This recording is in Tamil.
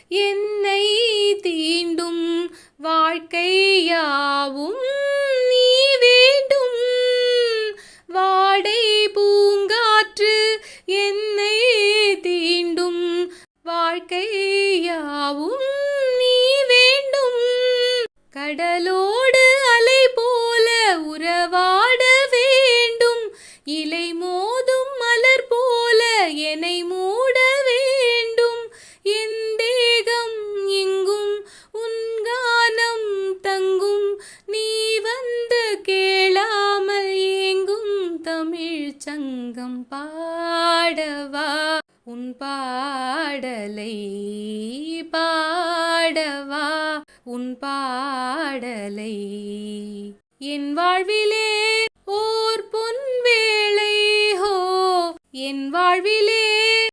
என்னை தீண்டும் வாழ்க்கையாவும் நீ வேண்டும். வாடை பூங்காற்று என்னை தீண்டும் வாழ்க்கையாவும் நீ வேண்டும். கடலோடு அலை போல உறவாட வேண்டும். இலை மோதும் மலர் போல என்னை மூட வேண்டும். என் தேகம் எங்கும் உன் கானம் தங்கும். நீ வந்து கேளாமல் ஏங்கும் தமிழ் சங்கம் பாடவா உன் பாடலை பாடவா உன் பாடலை. என் வாழ்விலே ஓர் பொன் வேளை ஹோ, என் வாழ்விலே